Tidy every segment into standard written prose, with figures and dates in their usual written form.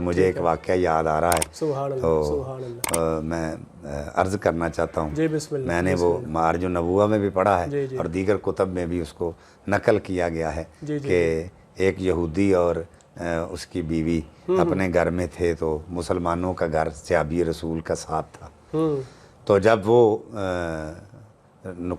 مجھے ایک واقعہ یاد آ رہا ہے سبحان اللہ تو سبحان اللہ میں عرض کرنا چاہتا ہوں. جی بسم اللہ. میں نے وہ معارج النبوہ میں بھی پڑھا ہے جی جی اور دیگر کتب میں بھی اس کو نقل کیا گیا ہے جی جی کہ ایک یہودی اور اس کی بیوی اپنے گھر میں تھے تو مسلمانوں کا گھر صحابی رسول کا ساتھ تھا. تو جب وہ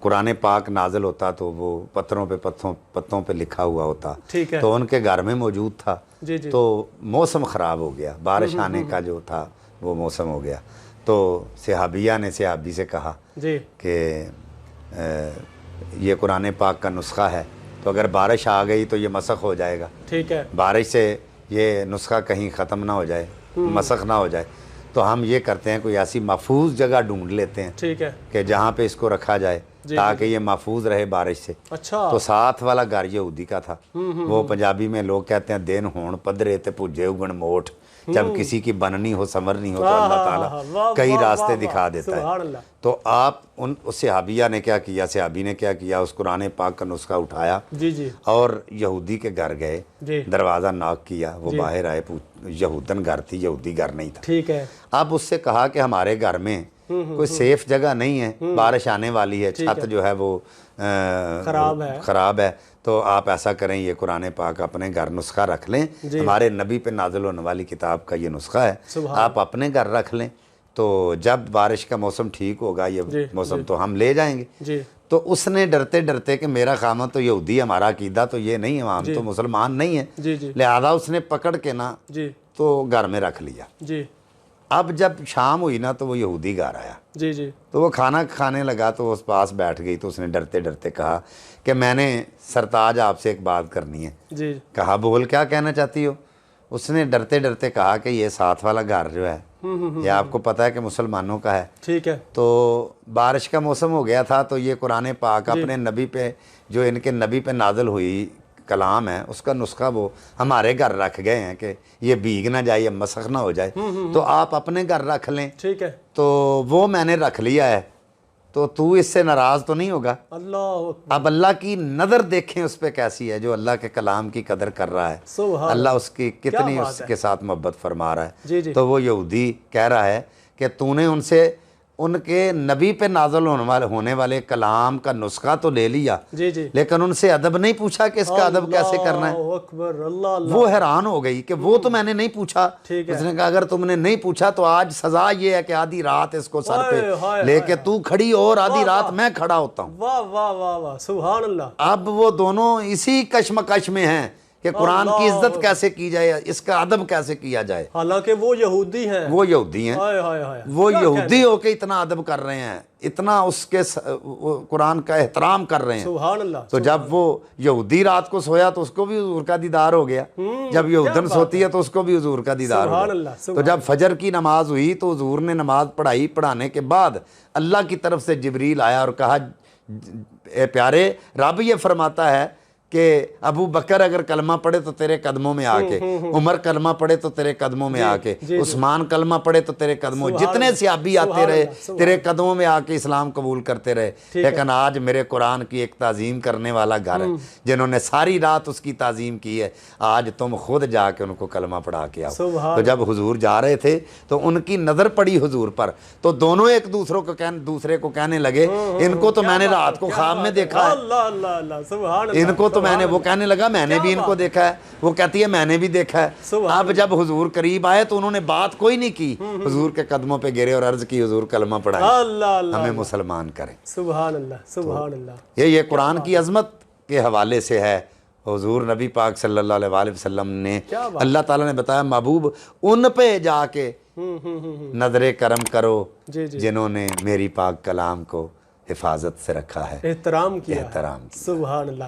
قرآن پاک نازل ہوتا تو وہ پتوں پہ لکھا ہوا ہوتا ٹھیک ہے. تو ان کے گھر میں موجود تھا. جی جی تو موسم خراب ہو گیا, بارش آنے کا جو تھا وہ موسم ہو گیا. تو صحابیہ نے صحابی سے کہا جی کہ یہ قرآن پاک کا نسخہ ہے تو اگر بارش آ گئی تو یہ مسخ ہو جائے گا, ٹھیک ہے. بارش سے یہ نسخہ کہیں ختم نہ ہو جائے, مسخ نہ ہو جائے. تو ہم یہ کرتے ہیں کوئی ایسی محفوظ جگہ ڈھونڈ لیتے ہیں ٹھیک ہے. کہ جہاں پہ اس کو رکھا جائے تاکہ یہ محفوظ رہے بارش سے. اچھا تو ساتھ والا گھر یہودی کا تھا. وہ پنجابی میں لوگ کہتے ہیں دن ہون پدرے تے پوجے اگن موٹ. جب کسی کی بننی ہو سنورنی ہو تو اللہ تعالیٰ کئی راستے دکھا دیتا سبحان ہے. اللہ. تو آپ اس صحابیہ نے کیا کیا, صحابی نے کیا کیا, اس قرآن پاک کا نسخہ اٹھایا جی جی اور یہودی کے گھر گئے, جی دروازہ ناک کیا, وہ باہر آئے, یہودن گھر تھی, یہودی گھر نہیں تھا. ٹھیک ہے. اب اس سے کہا کہ ہمارے گھر میں کوئی سیف جگہ نہیں ہے, بارش آنے والی ہے, چھت جو ہے وہ خراب ہے, تو آپ ایسا کریں یہ قرآن پاک اپنے گھر نسخہ رکھ لیں, ہمارے نبی پہ نازل ہونے والی کتاب کا یہ نسخہ ہے, آپ اپنے گھر رکھ لیں, تو جب بارش کا موسم ٹھیک ہوگا یہ موسم تو ہم لے جائیں گے. جی تو اس نے ڈرتے ڈرتے کہ میرا خامد تو یہودی, ہمارا عقیدہ تو یہ نہیں ہے, ہم تو مسلمان نہیں ہیں, جی جی لہذا اس نے پکڑ کے نا جی تو گھر میں رکھ لیا. جی اب جب شام ہوئی نا تو وہ یہودی گھر آیا, جی جی تو وہ کھانا کھانے لگا تو اس پاس بیٹھ گئی. تو اس نے ڈرتے ڈرتے کہا کہ میں نے سرتاج آپ سے ایک بات کرنی ہے. جی کہا بول, کیا کہنا چاہتی ہو؟ اس نے ڈرتے ڈرتے کہا کہ یہ ساتھ والا گھر جو ہے یہ آپ کو پتہ ہے کہ مسلمانوں کا ہے. ٹھیک ہے. تو بارش کا موسم ہو گیا تھا تو یہ قرآن پاک اپنے نبی پہ جو ان کے نبی پہ نازل ہوئی کلام ہے اس کا نسخہ وہ ہمارے گھر رکھ گئے ہیں کہ یہ بھیگ نہ جائے, یہ مسخ نہ ہو جائے, تو آپ اپنے گھر رکھ لیں. ٹھیک ہے. تو وہ میں نے رکھ لیا ہے, تو اس سے ناراض تو نہیں ہوگا؟ اللہ اب اللہ کی نظر دیکھیں اس پہ کیسی ہے جو اللہ کے کلام کی قدر کر رہا ہے, سبحان اللہ اس کی کتنی اس کے ساتھ محبت فرما رہا ہے. جی جی تو وہ یہودی کہہ رہا ہے کہ تو نے ان سے ان کے نبی پہ نازل ہونے والے کلام کا نسخہ تو لے لیا, جی جی لیکن ان سے ادب نہیں پوچھا کہ اس کا ادب کیسے کرنا ہے. اللہ اکبر. اللہ اللہ. وہ حیران ہو گئی کہ وہ تو میں نے نہیں پوچھا. ٹھیک ہے. اس نے کہا اگر تم نے نہیں پوچھا تو آج سزا یہ ہے کہ آدھی رات اس کو سر پہ لے کے تو کھڑی اور آدھی رات میں کھڑا ہوتا ہوں. واہ واہ واہ واہ سبحان اللہ. اب وہ دونوں اسی کشمکش میں ہیں کہ قرآن کی عزت کیسے کی جائے, اس کا ادب کیسے کیا جائے. حالانکہ وہ یہودی ہیں. وہ یہودی ہیں, ہائے ہائے ہائے. وہ یہودی ہو کے اتنا ادب کر رہے ہیں, اتنا اس کے قرآن کا احترام کر رہے ہیں. سبحان اللہ. تو جب وہ یہودی رات کو سویا تو اس کو بھی حضور کا دیدار ہو گیا, جب یہودن سوتی ہے تو اس کو بھی حضور کا دیدار ہو گیا. تو جب فجر کی نماز ہوئی تو حضور نے نماز پڑھائی, پڑھانے کے بعد اللہ کی طرف سے جبریل آیا اور کہا اے پیارے, رب یہ فرماتا ہے کہ ابو بکر اگر کلمہ پڑھے تو تیرے قدموں میں آ کے, عمر کلمہ پڑھے تو تیرے قدموں میں آ کے, عثمان کلمہ پڑھے تو تیرے قدموں, جتنے صحابی آتے رہے تیرے قدموں میں آ کے اسلام قبول کرتے رہے. لیکن آج میرے قرآن کی ایک تعظیم کرنے والا گھر ہے, جنہوں نے ساری رات اس کی تعظیم کی ہے, آج تم خود جا کے ان کو کلمہ پڑھا کے آؤ. تو جب حضور جا رہے تھے تو ان کی نظر پڑی حضور پر, تو دونوں ایک دوسرے کو کہنے لگے ان کو تو میں نے رات کو خواب میں دیکھا ہے, ان کو تو میں نے, وہ کہنے لگا میں نے بھی ان کو دیکھا ہے, وہ کہتی ہے میں نے بھی دیکھا ہے. اب جب حضور قریب آئے تو انہوں نے بات کوئی نہیں کی, حضور کے قدموں پہ گرے اور عرض کی حضور کلمہ پڑھائیں, ہمیں مسلمان کریں. سبحان اللہ سبحان اللہ. یہ قرآن کی عظمت کے حوالے سے ہے. حضور نبی پاک صلی اللہ علیہ وسلم نے, اللہ تعالیٰ نے بتایا محبوب ان پہ جا کے نظر کرم کرو جنہوں نے میری پاک کلام کو حفاظت سے رکھا ہے, احترام کیا. احترام. سبحان اللہ.